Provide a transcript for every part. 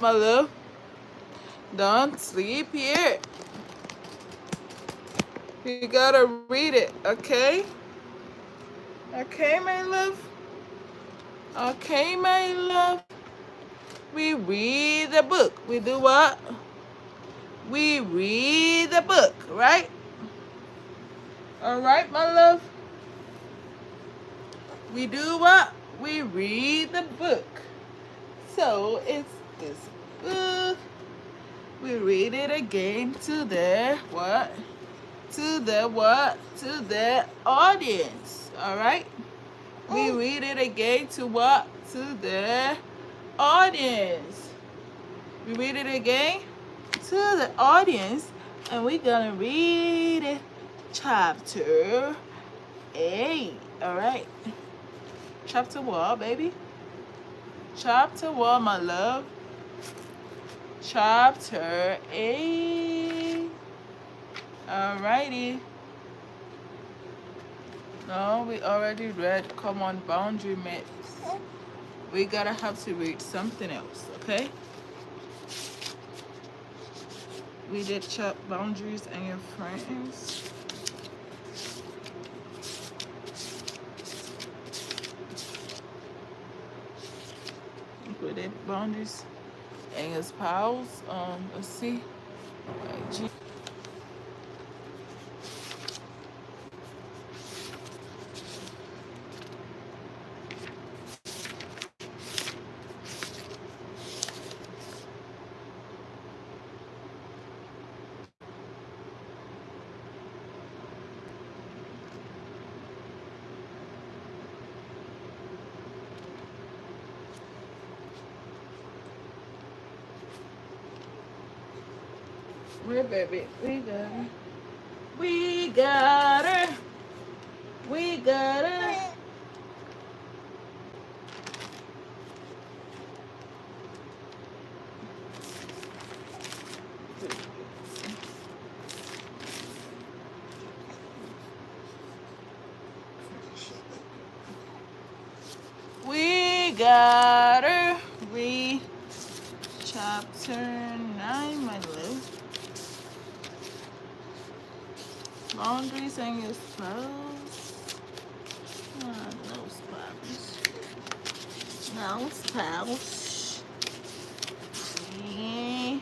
my love. Don't sleep here. You gotta read it, okay? Okay, my love. Okay, my love. We read the book. We do what? We read the book, right? All right, my love. We do what? We read the book. So it's this book. We read it again to the what? To the what? To the audience. All right? We read it again to what? To the audience. We read it again to the audience, and we're gonna read it chapter 8. All right? Chapter what, baby? Chapter what, my love? Chapter 8. Alrighty. No, we already read common boundary myths. We gotta have to read something else, okay? We did boundaries and your friends. We did boundaries and your spouse. Let's see. Where, baby? We got her. We got her. We got her. We got her. Read chapter 9, my love. Boundaries and your spouse. No spouse. No spouse. Yeah.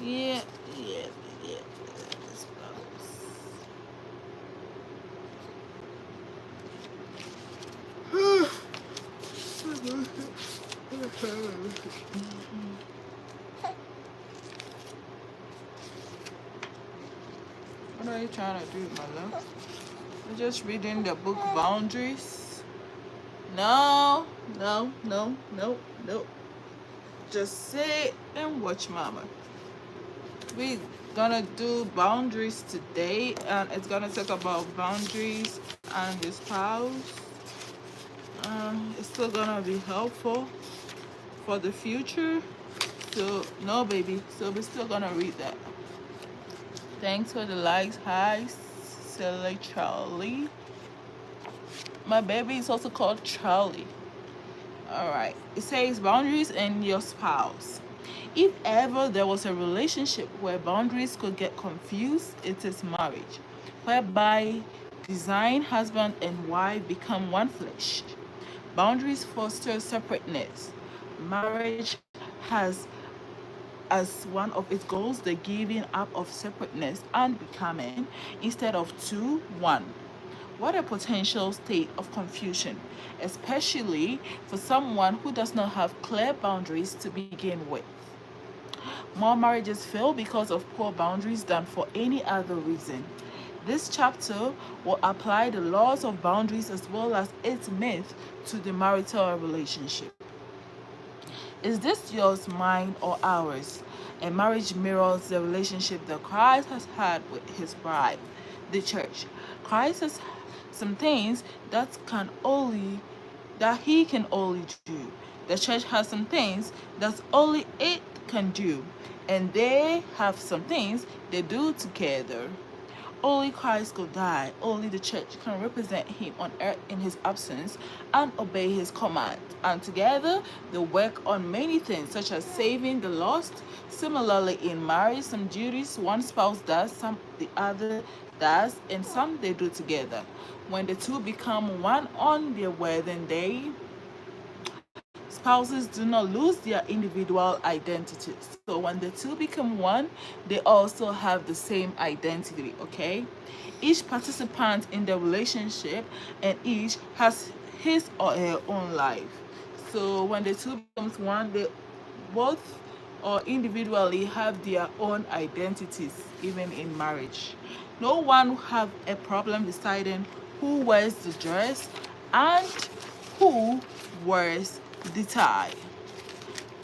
Yeah. Yeah. Yeah. Spouse. What are you trying to do, my love? We're just reading the book Boundaries. No, no, no, no, no. Just sit and watch mama. We're gonna do boundaries today, and it's gonna talk about boundaries and the spouse. It's still gonna be helpful for the future. So no, baby. So we're still gonna read that. Thanks for the likes. Hi, Silly Charlie. My baby is also called Charlie. All right. It says boundaries and your spouse. If ever there was a relationship where boundaries could get confused, it is marriage, whereby design husband and wife become one flesh. Boundaries foster separateness. Marriage has as one of its goals the giving up of separateness and becoming, instead of two, one. What a potential state of confusion, especially for someone who does not have clear boundaries to begin with. More marriages fail because of poor boundaries than for any other reason. This chapter will apply the laws of boundaries as well as its myth to the marital relationship. Is this yours, mine, or ours? A marriage mirrors the relationship that Christ has had with his bride, the church. Christ has some things that he can only do. The church has some things that only it can do. And they have some things they do together. Only Christ could die. Only the church can represent him on earth in his absence and obey his command. And together, they work on many things, such as saving the lost. Similarly, in marriage, some duties one spouse does, some the other does, and some they do together. When the two become one on their wedding day, spouses do not lose their individual identities. So when the two become one, they also have the same identity, okay? Each participant in the relationship and each has his or her own life. So when the two becomes one, they both or individually have their own identities, even in marriage. No one have a problem deciding who wears the dress and who wears the tie.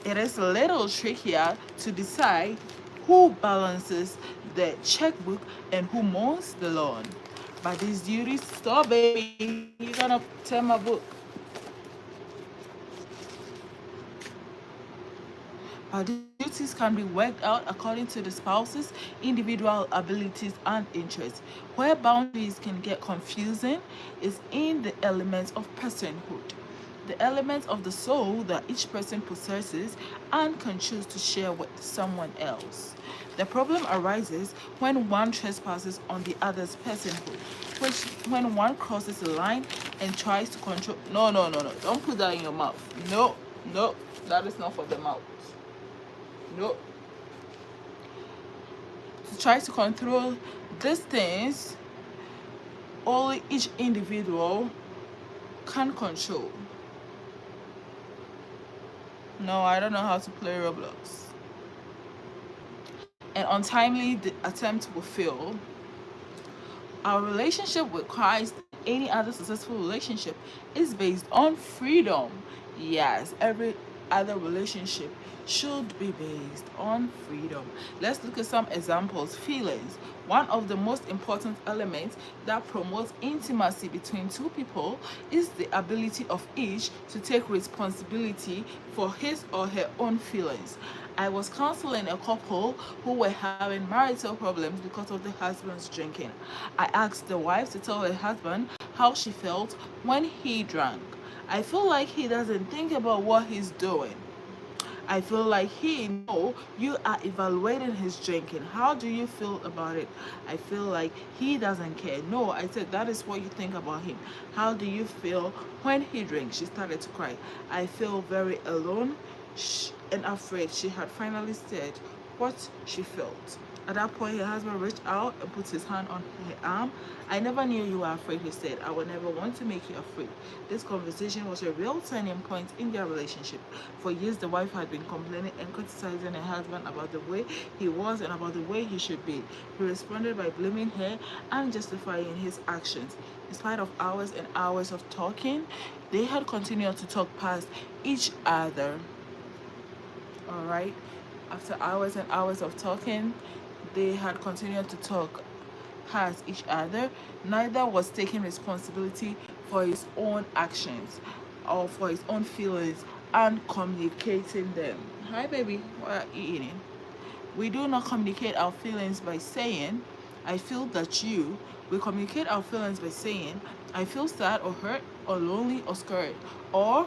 It is a little trickier to decide who balances the checkbook and who mows the lawn. But these duties, stop baby, you're gonna tear my book. These duties can be worked out according to the spouse's individual abilities and interests. Where boundaries can get confusing is in the elements of personhood, the elements of the soul that each person possesses and can choose to share with someone else. The problem arises when one trespasses on the other's personhood, which when one crosses a line and tries to control. No, no, no, no. Don't put that in your mouth. No, no, that is not for the mouth. No. To try to control these things, only each individual can control. No, I don't know how to play Roblox. And untimely the attempt will fail. Our relationship with Christ and any other successful relationship is based on freedom. Yes, every other relationship should be based on freedom. Let's look at some examples. Feelings. One of the most important elements that promotes intimacy between two people is the ability of each to take responsibility for his or her own feelings. I was counseling a couple who were having marital problems because of the husband's drinking. I asked the wife to tell her husband how she felt when he drank. I feel like he doesn't think about what he's doing. I feel like he know you are evaluating his drinking. How do you feel about it? I feel like he doesn't care. No, I said that is what you think about him. How do you feel when he drinks? She started to cry. I feel very alone and afraid. She had finally said what she felt. At that point, her husband reached out and put his hand on her arm. I never knew you were afraid, he said. I would never want to make you afraid. This conversation was a real turning point in their relationship. For years, the wife had been complaining and criticizing her husband about the way he was and about the way he should be. He responded by blaming her and justifying his actions. In spite of hours and hours of talking, they had continued to talk past each other. All right. After hours and hours of talking, they had continued to talk past each other. Neither was taking responsibility for his own actions or for his own feelings and communicating them. Hi, baby. What are you eating? We do not communicate our feelings by saying, I feel that you. We communicate our feelings by saying, I feel sad or hurt or lonely or scared. Or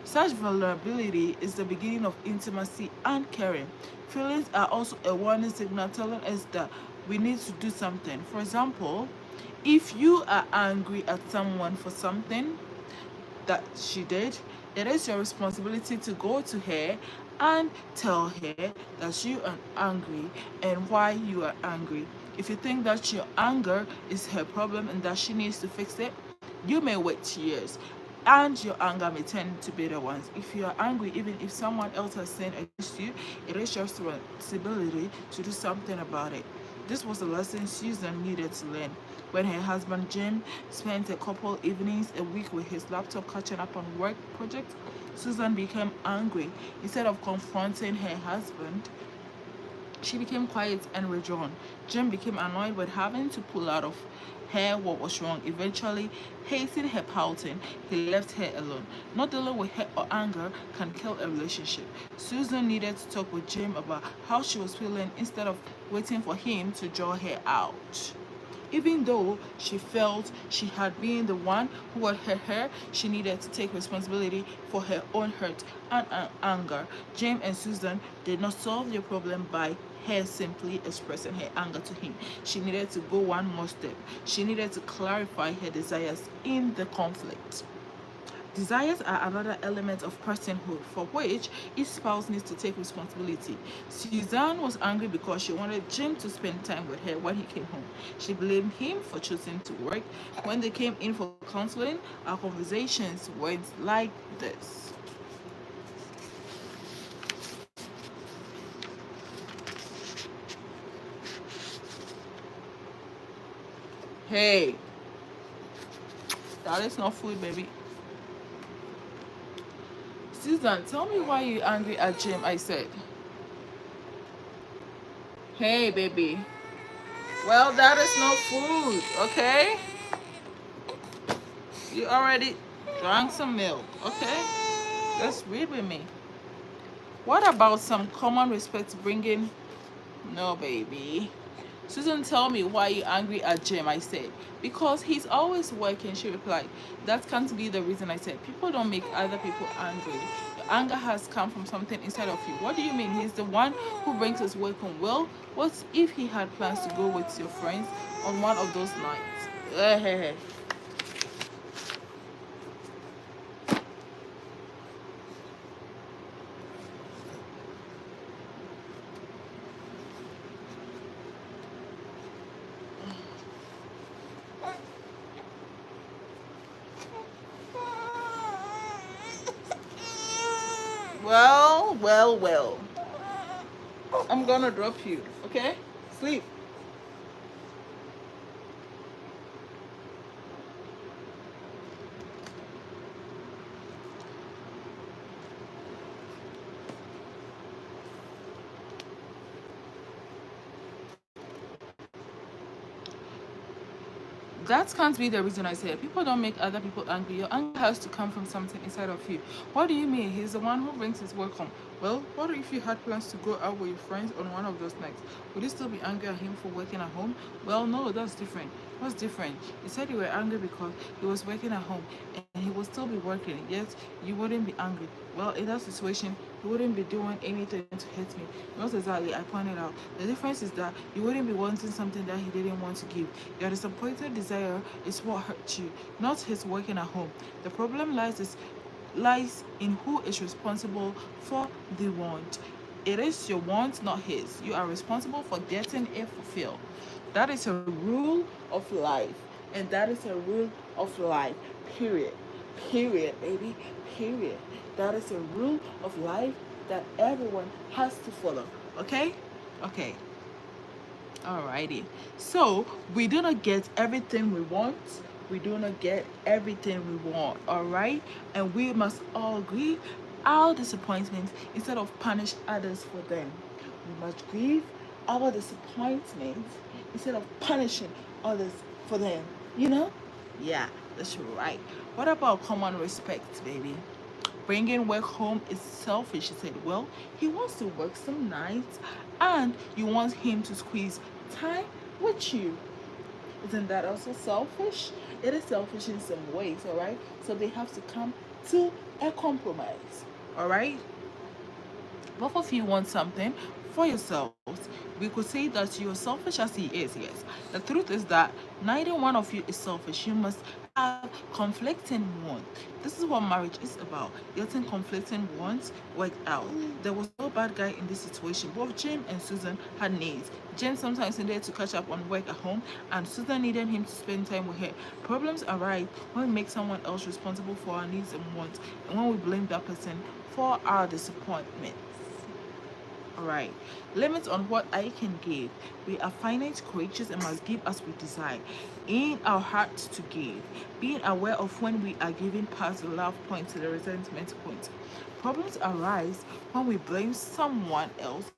such vulnerability is the beginning of intimacy and caring. Feelings are also a warning signal telling us that we need to do something. For example, if you are angry at someone for something that she did, it is your responsibility to go to her and tell her that you are angry and why you are angry. If you think that your anger is her problem and that she needs to fix it, you may wait years and your anger may turn to bitter ones. If you are angry, even if someone else has sinned against you, it is your responsibility to do something about it. This was a lesson Susan needed to learn. When her husband Jim spent a couple evenings a week with his laptop catching up on work projects, Susan became angry. Instead of confronting her husband, she became quiet and withdrawn. Jim became annoyed with having to pull out of her what was wrong. Eventually, hating her pouting, he left her alone. Not dealing with her or anger can kill a relationship. Susan needed to talk with Jim about how she was feeling instead of waiting for him to draw her out. Even though she felt she had been the one who had hurt her, she needed to take responsibility for her own hurt and anger. James and Susan did not solve their problem by her simply expressing her anger to him. She needed to go one more step. She needed to clarify her desires in the conflict. Desires are another element of personhood for which each spouse needs to take responsibility. Suzanne was angry because she wanted Jim to spend time with her when he came home. She blamed him for choosing to work. When they came in for counseling, our conversations went like this. Hey, that is not food, baby. Susan, tell me why you're angry at Jim, I said. Hey, baby. Well, that is not food, okay? You already drank some milk, okay? Just read with me. What about some common respect bringing? No, baby. Susan, tell me why you're angry at Jim, I said. Because he's always working, she replied. That can't be the reason, I said. People don't make other people angry. Your anger has come from something inside of you. What do you mean? He's the one who brings his work home. Well, what if he had plans to go with your friends on one of those nights? Well. I'm gonna drop you, okay? Sleep. That can't be the reason, I said. People don't make other people angry. Your anger has to come from something inside of you. What do you mean? He's the one who brings his work home. Well, what if you had plans to go out with your friends on one of those nights? Would you still be angry at him for working at home? Well, no, that's different. What's different? You said you were angry because he was working at home and he would still be working, yet you wouldn't be angry. Well, in that situation, he wouldn't be doing anything to hurt me. Not exactly, I pointed out. The difference is that you wouldn't be wanting something that he didn't want to give. Your disappointed desire is what hurt you, not his working at home. The problem lies in who is responsible for the want. It is your want, not his. You are responsible for getting it fulfilled. That is a rule of life. And that is a rule of life. Period. Period, baby. Period. That is a rule of life that everyone has to follow. Okay? Okay. Alrighty. So we do not get everything we want. We do not get everything we want. Alright? And we must all grieve our disappointments instead of punish others for them. We must grieve our disappointments instead of punishing others for them. You know? Yeah, that's right. What about common respect, baby? Bringing work home is selfish, she said. Well, he wants to work some nights and you want him to squeeze time with you. Isn't that also selfish? It is selfish in some ways, all right? So they have to come to a compromise, all right? Both of you want something for yourselves. We could say that you're selfish as he is, yes. The truth is that neither one of you is selfish. You must have conflicting wants. This is what marriage is about. Getting conflicting wants worked out. There was no bad guy in this situation. Both Jim and Susan had needs. Jim sometimes needed to catch up on work at home, and Susan needed him to spend time with her. Problems arise when we make someone else responsible for our needs and wants, and when we blame that person for our disappointment. Alright, limits on what I can give. We are finite creatures and must give as we desire. In our hearts to give. Being aware of when we are giving past the love point to the resentment point. Problems arise when we blame someone else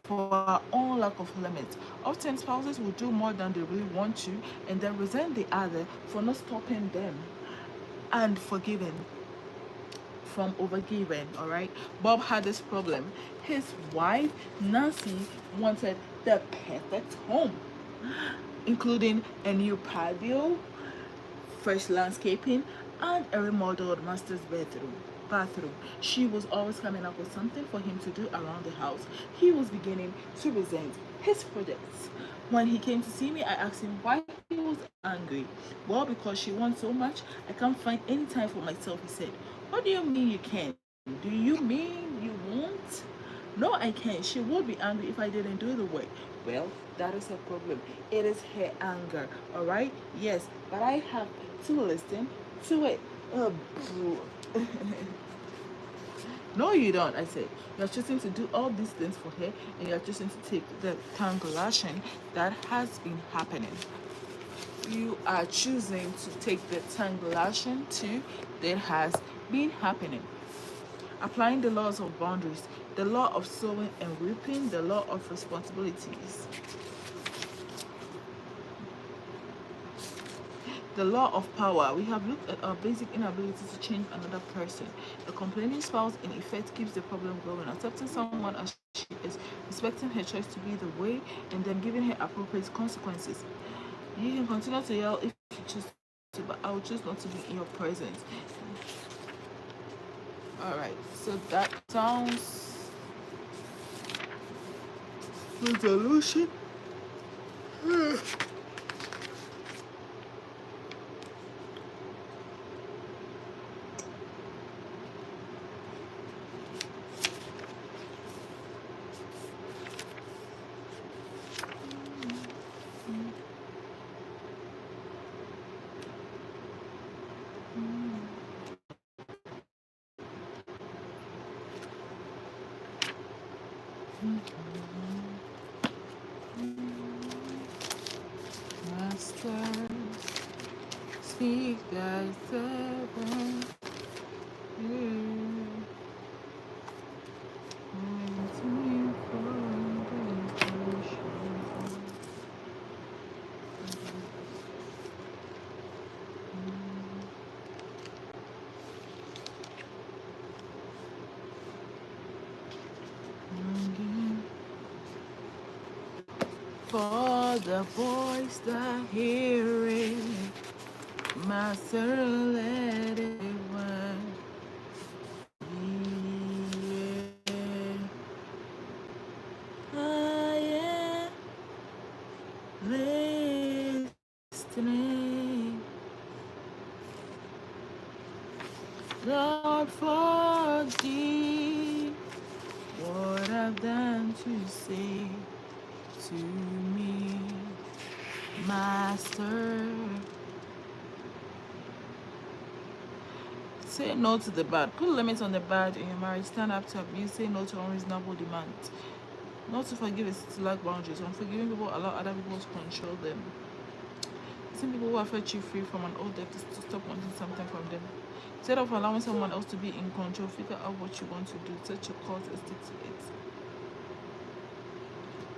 for our own lack of limits. Often spouses will do more than they really want to and then resent the other for not stopping them and forgiving from overgiving. All right, Bob had this problem. His wife Nancy wanted the perfect home. including a new patio, fresh landscaping, and a remodeled master's bathroom. She was always coming up with something for him to do around the house. He was beginning to resent his projects. When he came to see me, I asked him why he was angry. Well, because she wants so much, I can't find any time for myself, he said. What do you mean you can't? Do you mean you won't? No, I can't. She would be angry if I didn't do the work. Well, that is her problem. It is her anger, alright? Yes, but I have to listen to it. No, you don't, I said. You're choosing to do all these things for her, and you're choosing to take the tongue lashing that has been happening. You are choosing to take the tongue lashing too that has been happening. Applying the laws of boundaries, the law of sowing and reaping, the law of responsibilities. The law of power. We have looked at our basic inability to change another person. The complaining spouse, in effect, keeps the problem going. Accepting someone as she is, respecting her choice to be the way, and then giving her appropriate consequences. You can continue to yell if you choose to, but I will choose not to be in your presence. Alright, so that sounds resolution. Master, speak thy servant. For the voice that hearing, Master, let it run. I am listening. Lord, forgive what I've done to say to me, Master. Say no to the bad. Put limits on the bad in your marriage. Stand up to abuse. Say no to unreasonable demands. Not to forgive is to lack boundaries. Unforgiving people allow other people to control them. Some people who have hurt you free from an old debt is to stop wanting something from them. Instead of allowing someone else to be in control, figure out what you want to do. Set your course and stick to it.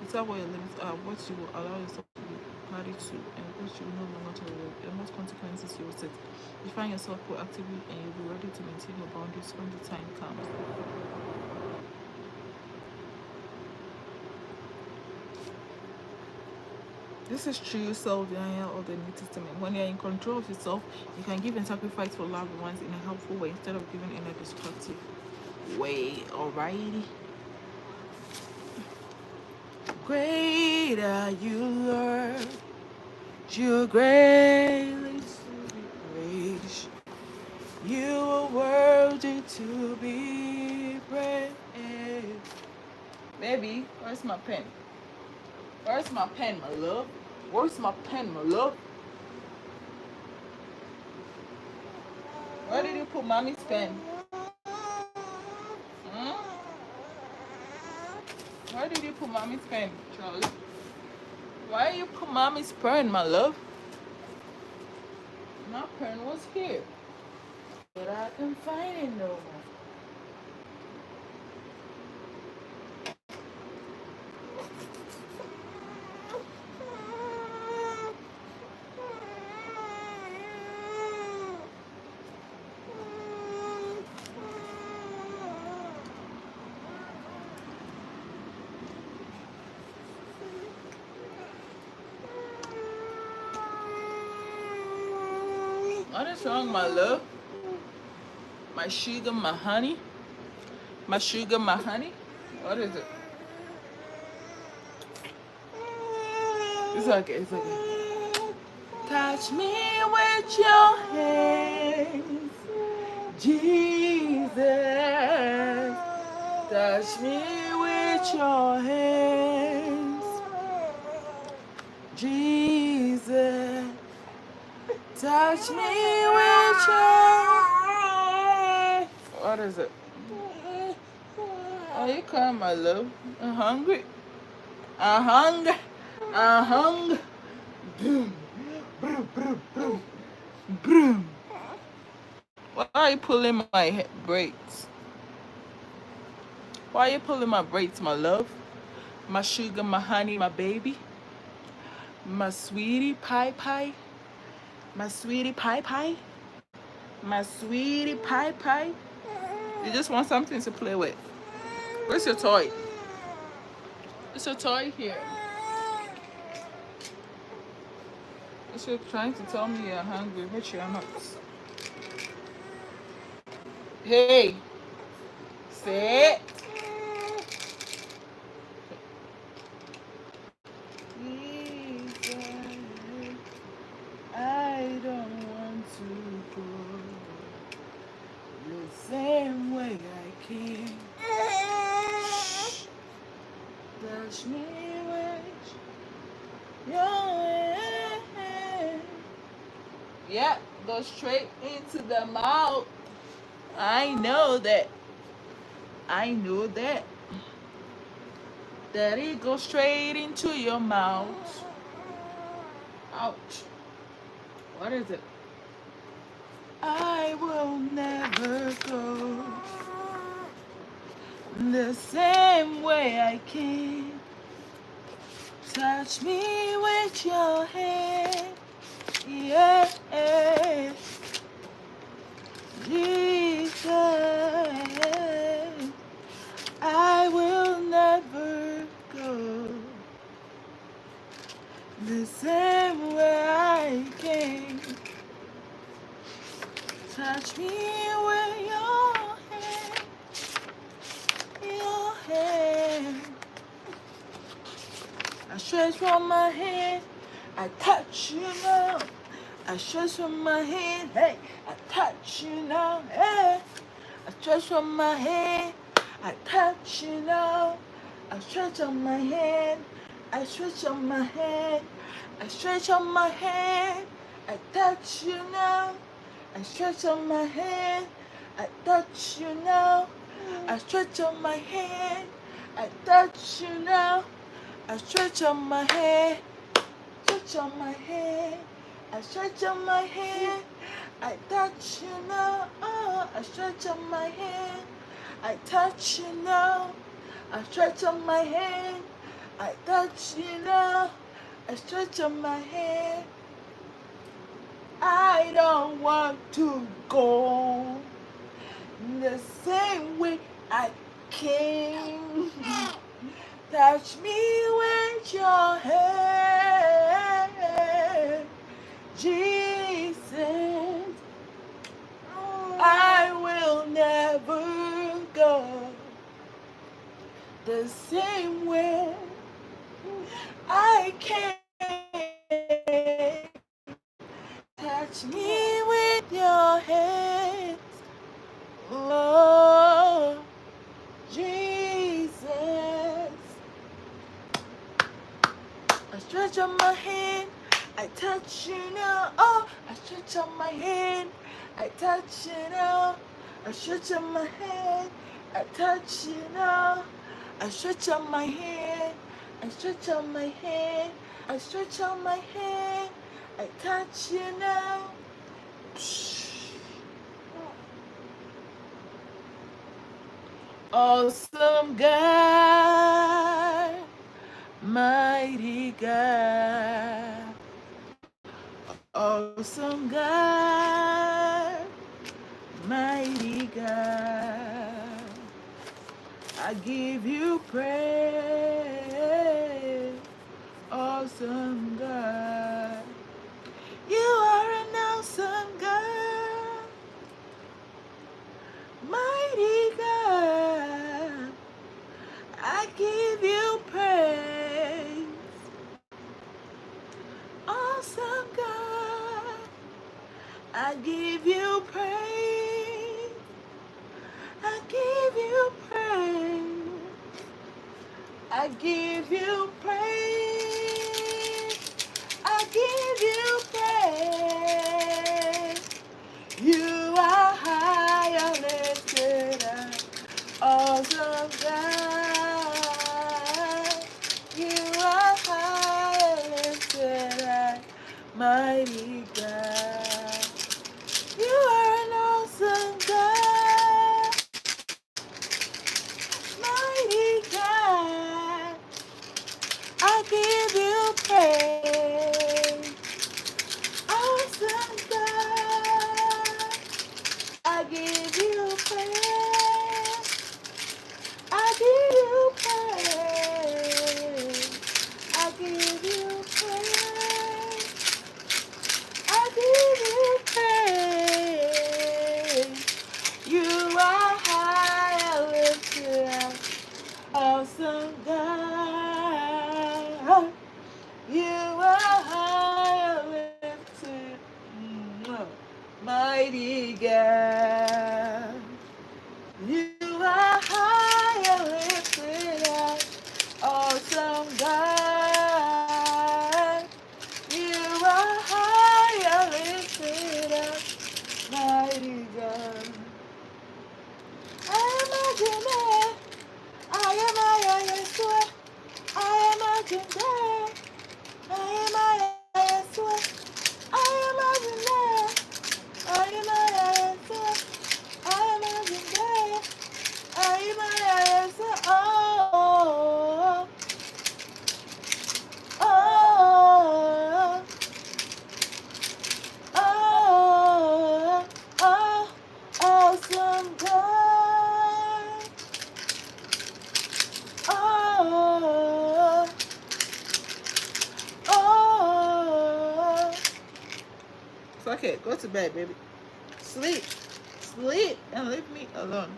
Decide what your limits are, what you will allow yourself to be party to, and what you will no longer tolerate, and what consequences you will set. Define yourself proactively, and you'll be ready to maintain your boundaries when the time comes. This is true self-denial of the New Testament. When you're in control of yourself, you can give and sacrifice for loved ones in a helpful way instead of giving in a destructive way. Alrighty. Great are you, Lord. You're greatly to be praised. You are worthy to be praised. Baby, where's my pen? Where's my pen, my love? Where's my pen, my love? Where did you put mommy's pen? Where did you put mommy's pen, Charlie? Why you put mommy's pen, my love? My pen was here, but I can't find it no more. What is wrong, my love? My sugar, my honey? My sugar, my honey? What is it? It's okay, it's okay. Touch me with your hands, Jesus. Touch me with your hands, Jesus. Touch me with your hands. What is it? Are you crying, my love? I'm hungry. I'm hungry. I'm hungry. Boom. Boom, boom, boom. Boom. Why are you pulling my braids? Why are you pulling my braids, my love? My sugar, my honey, my baby? My sweetie pie pie? My sweetie pie pie? My sweetie pie pie? You just want something to play with. Where's your toy? Where's your toy here? You're trying to tell me you're hungry, but you're not. Hey, sit. I don't want to go the same way I came. Touch me with your hand. Yeah, go straight into the mouth. I know that. I know that. That it goes straight into your mouth. Ouch. What is it? I will never go the same way I came. Touch me with your hand. Yeah. Jesus, I will never go the same way I came. Touch me with your hand, your hand. I stretch from my hand, I touch you now. I stretch from my hand, hey, I touch you now, hey. I stretch from my hand, I touch you now. I stretch on my hand, I stretch on my hand, I stretch on my hand, I touch you now. I stretch on my hand, I touch you now. I stretch on my hand, I touch you now. I stretch on my hand, stretch on my hand. I stretch on my hand, I touch you now. Oh, I stretch on my hand, I touch you now. I stretch on my hand, I touch you now. I stretch on my hand. I don't want to go the same way I came. Touch me with your hand, Jesus. I will never go the same way I came. Touch me with your hands, oh Jesus. I stretch on my hand, I touch you now. Oh, I stretch on my hand, I touch you now. I stretch on my hand, I touch you now. I stretch on my hand, I stretch on my hand, I stretch on my hand, I touch you now. Awesome God, mighty God, awesome God, mighty God, I give you praise, awesome God, you are an awesome God. give you praise. Awesome God, I give you praise. I give you praise. I give you praise. I give you praise. You are high and lifted up. Awesome God. You are high and lifted up. Mighty God. You are an awesome God. Mighty God. I give you praise. Awesome God. I give you praise. I give you praise. I give you praise. I give you praise. You are high and lifted up. Awesome God. You are high and lifted. Mighty God. You are high and lifted up. Awesome God. You are high and lifted up. Mighty God. I am a Jedi. I am a Yeshua. I am a Jedi. I am a Yeshua. I am a Jedi. I am a Yeshua. I am a Jedi. I am a Yeshua. Oh, oh, oh, oh, awesome God. Oh, oh. Fuck it. Go to bed, baby. Sleep. Sleep and leave me alone.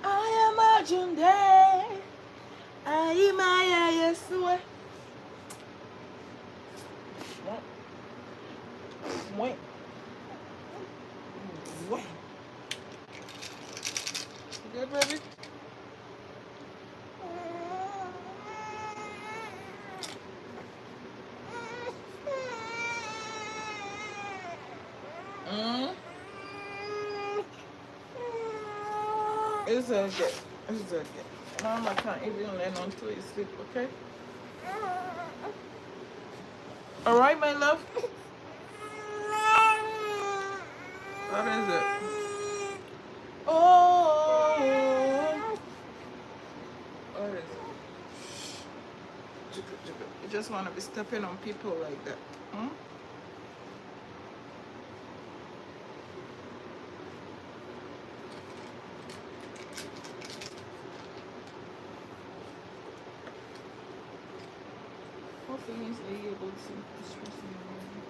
I imagine that I am a Yeshua. Wait. Wait. You good, baby? Mm. It's okay. It's okay. Mama can't even learn until you sleep, okay? Alright, my love? What is it? Oh, what is it? You just want to be stepping on people like that. Hmm? What feelings are you able to express in your mind?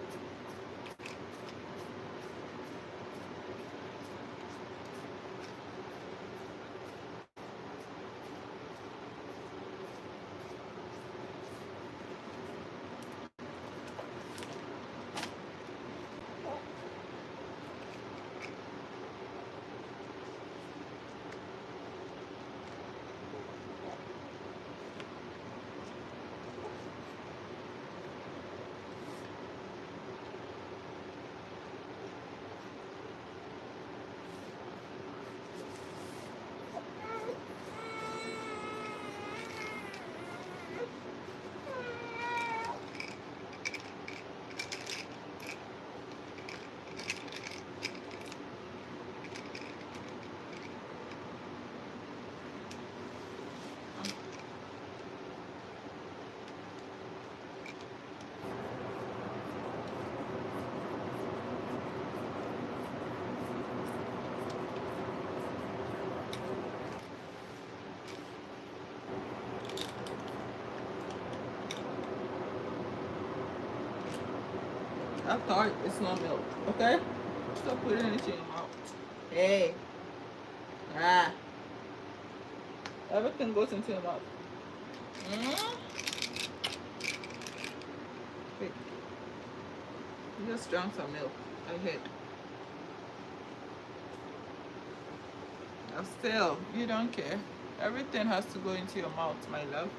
I thought it's not milk. Okay? Stop putting it in your mouth. Hey. Ah. Everything goes into your mouth. Mm? Wait. You just drank some milk. I heard. Still, you don't care. Everything has to go into your mouth, my love.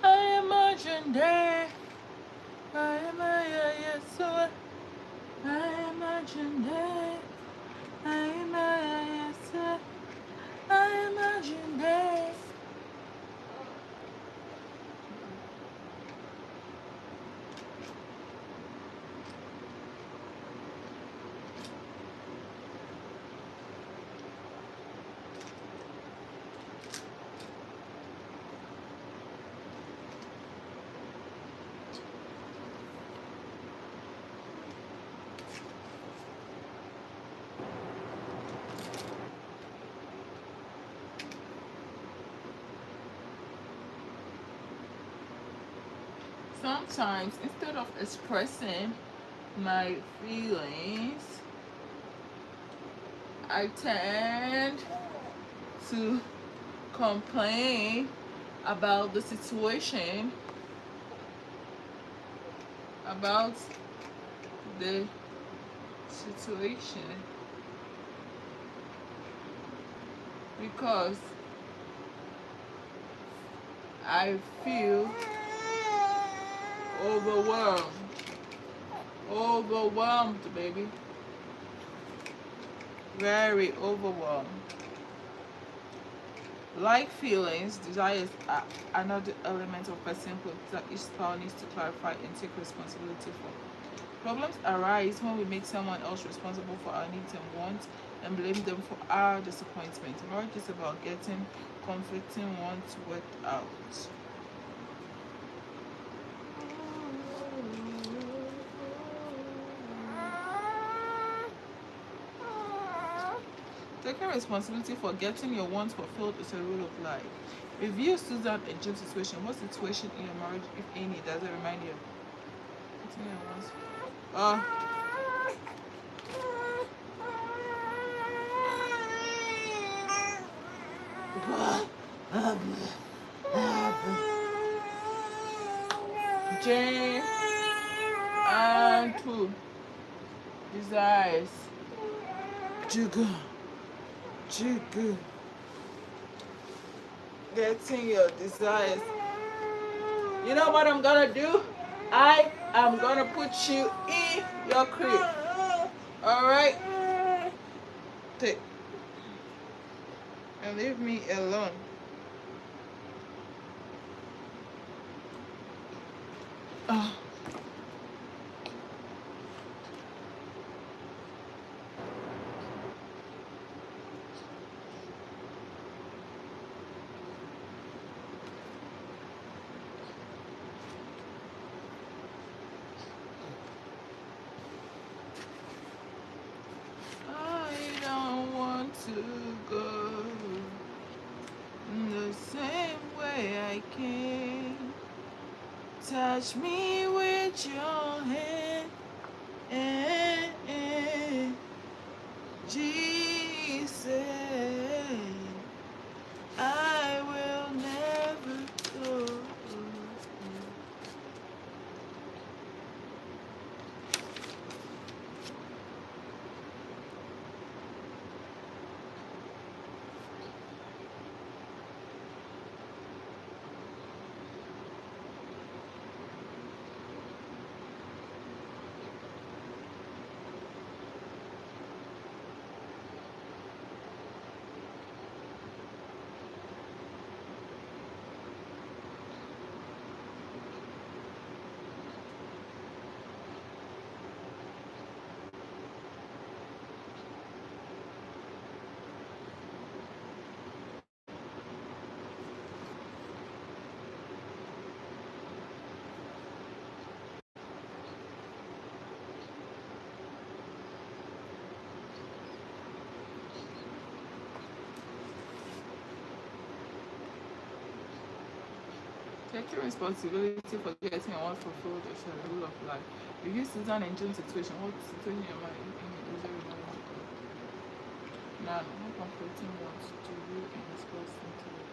I imagine day. I imagine yes, I imagine day. I imagine yes, I imagine day. Sometimes, instead of expressing my feelings, I tend to complain about the situation, about the situation, because I feel overwhelmed. Overwhelmed, baby. Very overwhelmed. Like feelings, desires are another element of personhood that each spouse needs to clarify and take responsibility for. Problems arise when we make someone else responsible for our needs and wants and blame them for our disappointment. Marriage is about getting conflicting wants worked out. Taking responsibility for getting your wants fulfilled is a rule of life. Review Susan and Jim's situation. What situation in your marriage, if any, does it remind you of? Getting your wants. Jane and two desires. Jigga. Getting your desires. You know what I'm gonna do? I am gonna put you in your crib. Alright? Take and leave me alone. I don't want to go the same way I came. Touch me with your hand, Jesus. I will never go. taking responsibility for getting what fulfilled is a rule of life. You use Susan and John's situation. What situation am I in? None. How comforting what do you and this person to look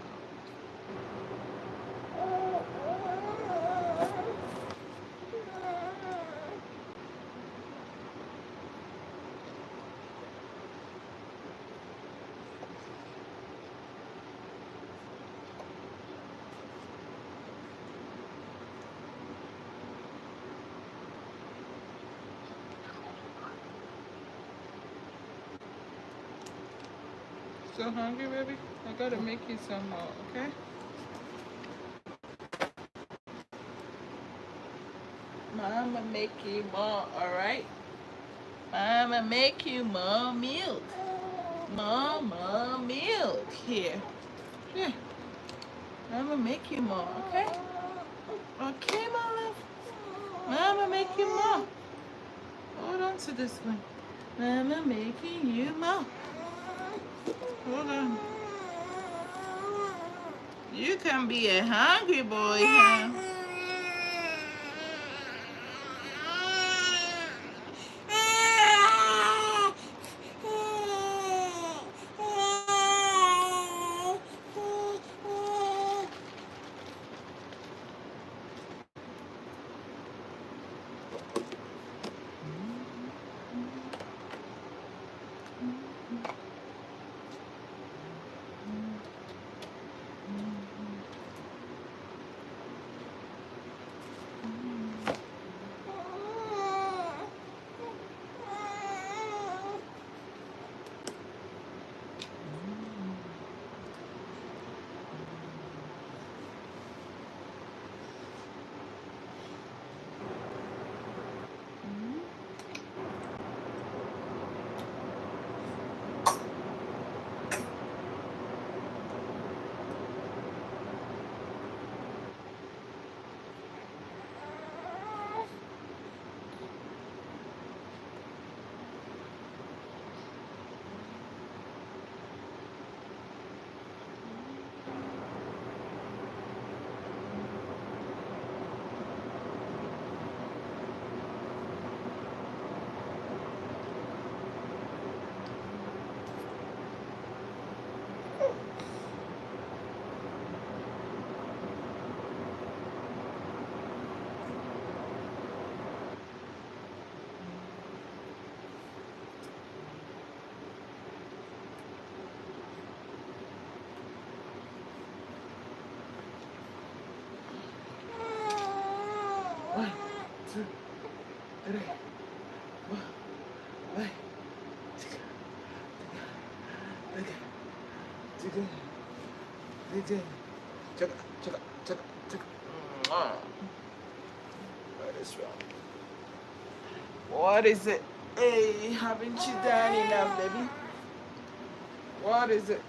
So hungry, baby? I gotta make you some more, okay? Mama make you more, alright? Mama make you more milk. More milk. Here. Here. Mama make you more, okay? Okay, my love. Mama make you more. Hold on to this one. Mama making you more. Hold on. You can be a hungry boy, huh? One, two, three, four, five, six, What is wrong? What is it? Hey, haven't you done enough, baby? What is it?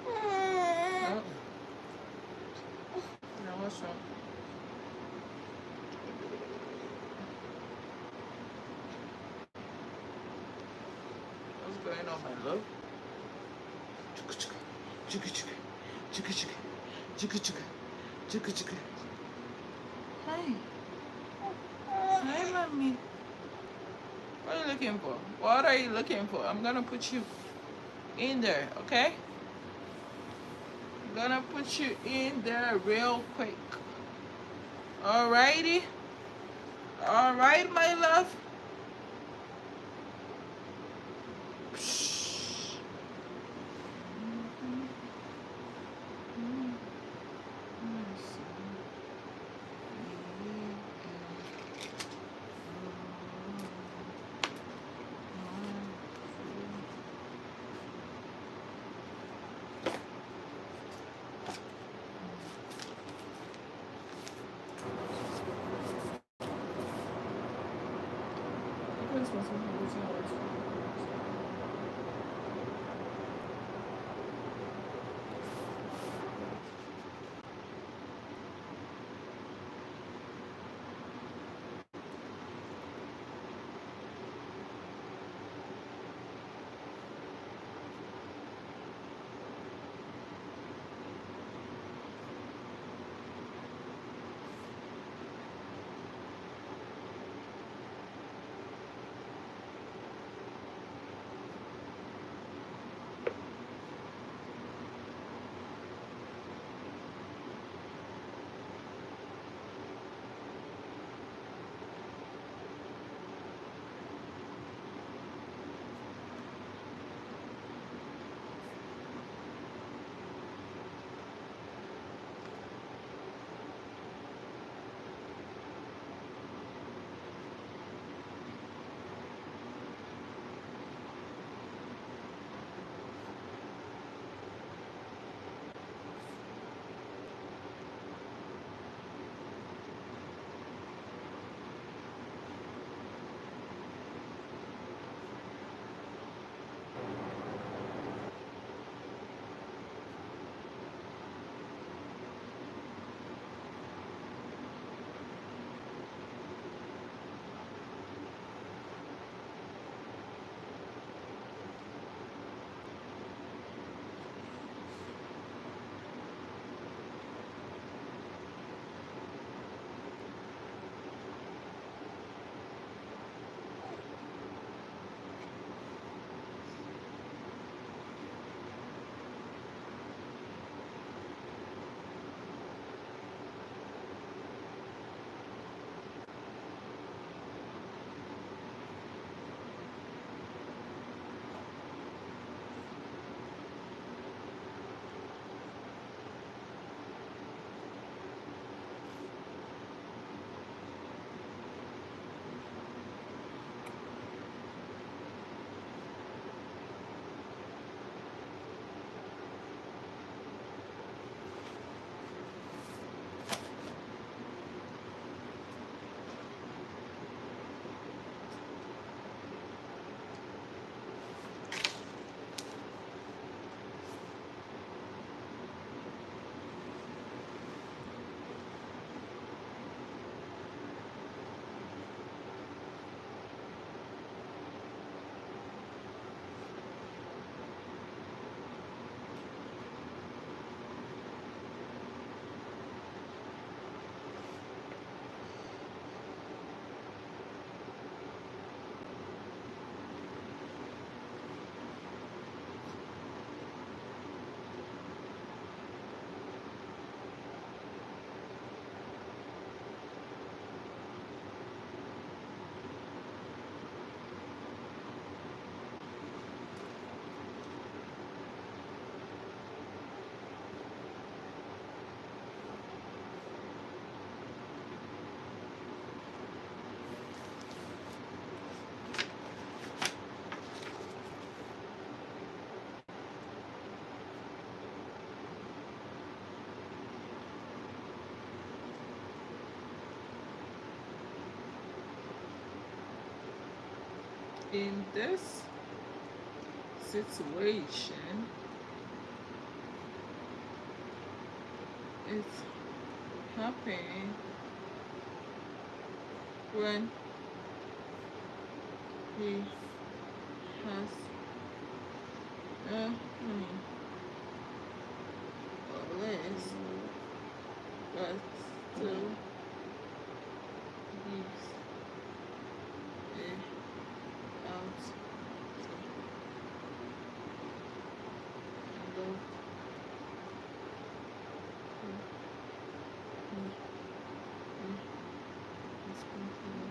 No. No, what's wrong? What's going on, my love? Hi. Hi, mommy. What are you looking for? What are you looking for? I'm gonna put you in there, okay? I'm gonna put you in there real quick. Alrighty? Alright, my love? in this situation, it's happening when he has money or less, but still gives it out and love responsible.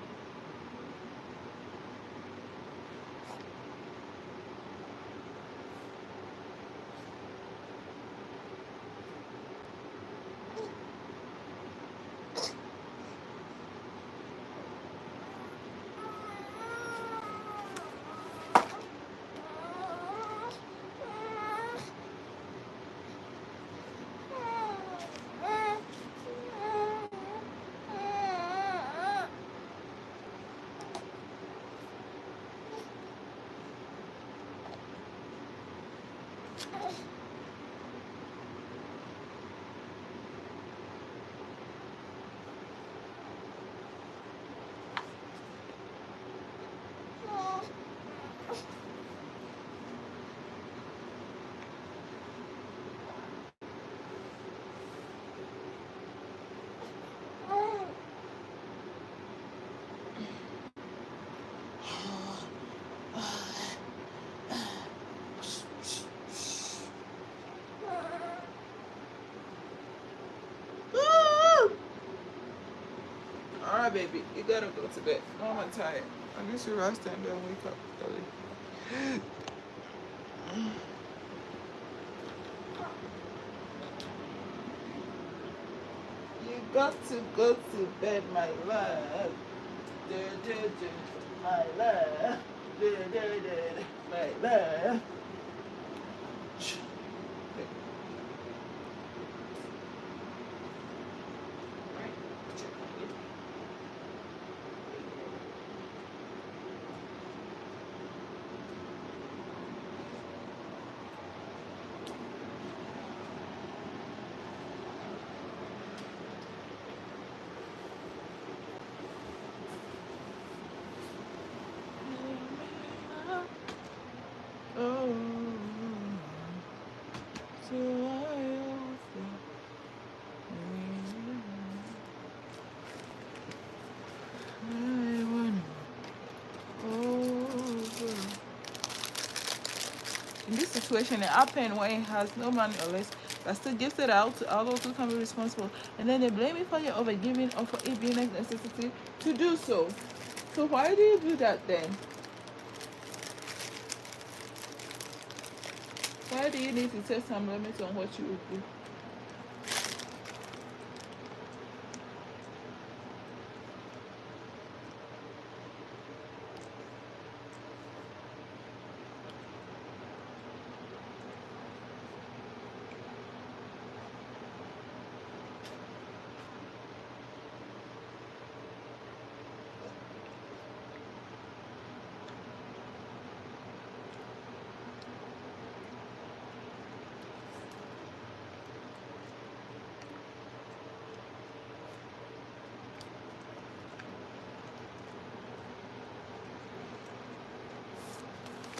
Alright, baby, you gotta go to bed. No, I'm tired. I guess you rest and then wake up early. You got to go to bed, my love. My love. My love. Oh, so I want over. In this situation, it happened when he has no money or less, but still gives it out to others who can be responsible, and then they blame me for your overgiving or for it being a necessity to do so. So why do you do that then? Why do you need to set some limits on what you would do?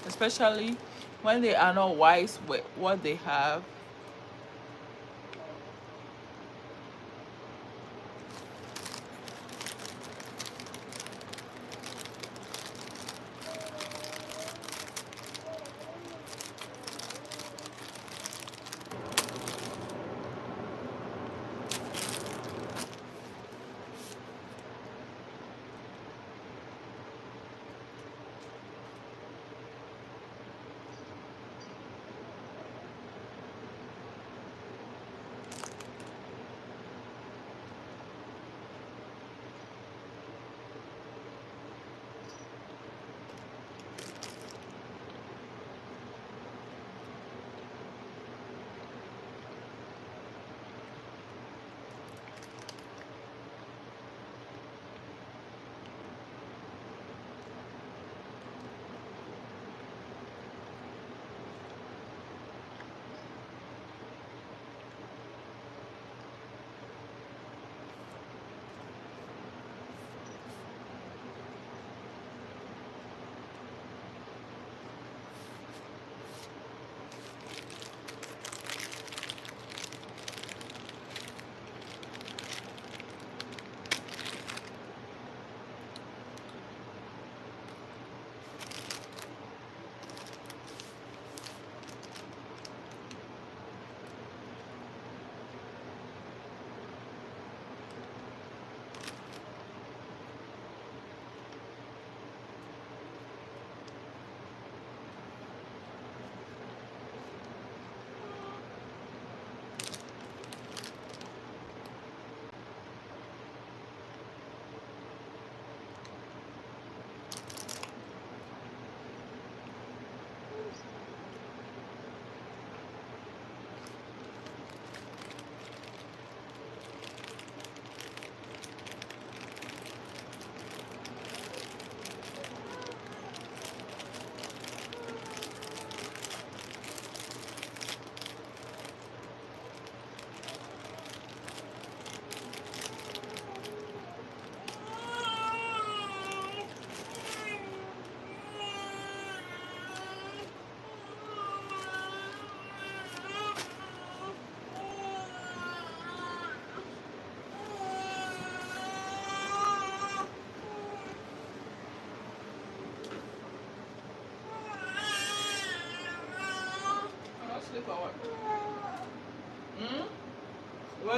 Especially when they are not wise with what they have.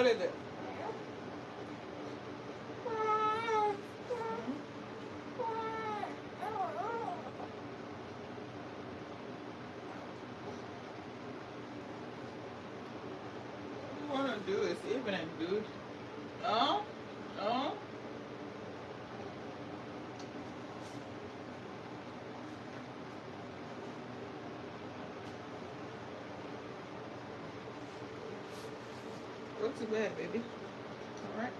What is it? What you want to do is evening, dude. No? No? Go to bed, baby. All right?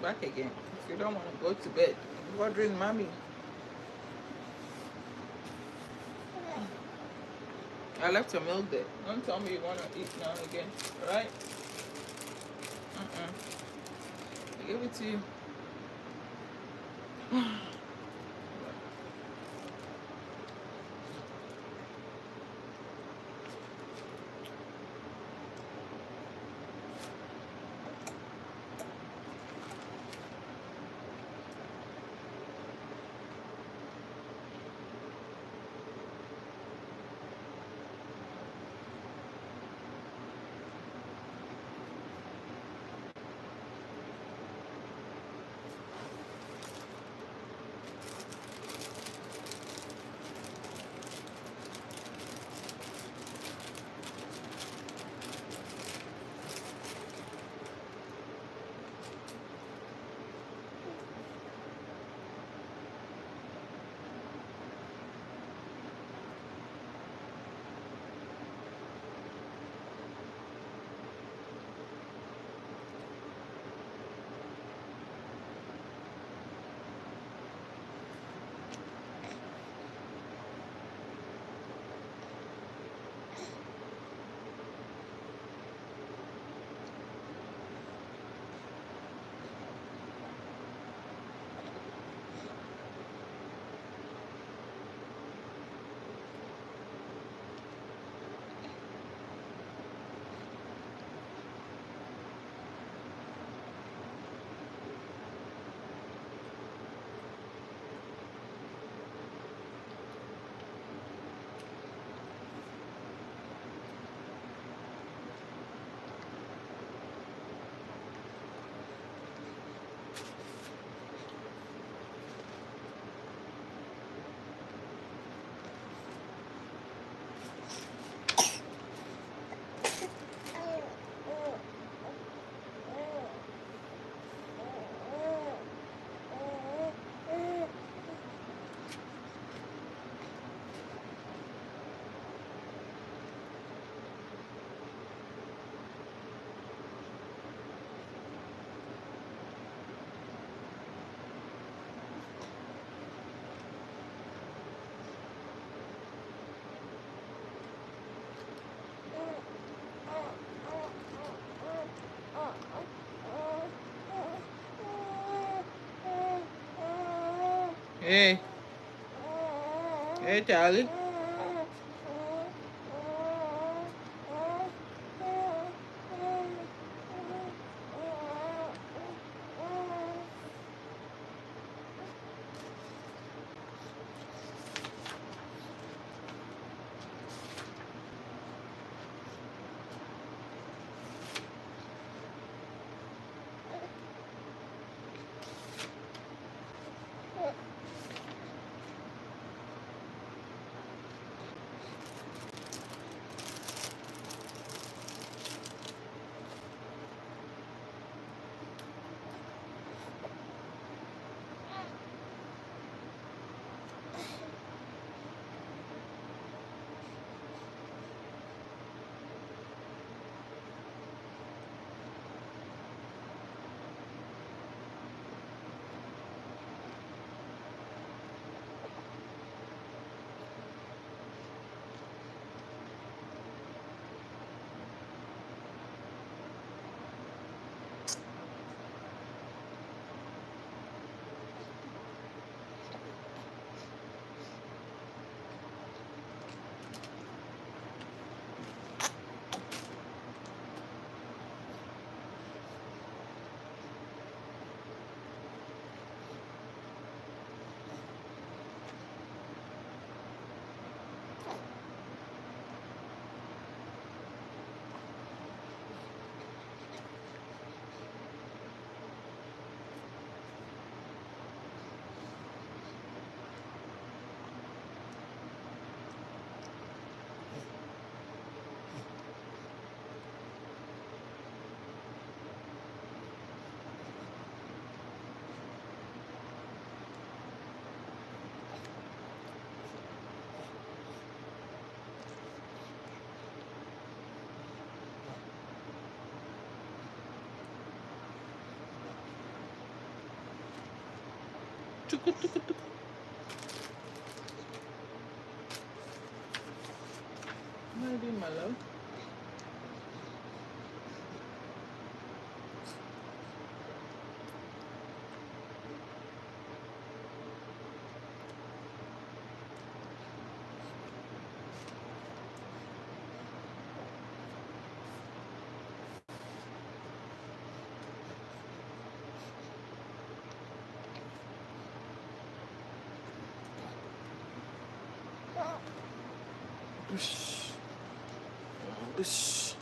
Back again. If you don't want to go to bed, bothering mommy. I left your milk there. Don't tell me you want to eat now again. Alright? I gave it to you. Hey. Hey, Charlie. Tuku, tuku, tuku. What are you doing, my love? Whoosh. Whoosh.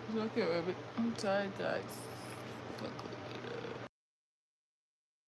It's okay, baby. I'm tired, guys.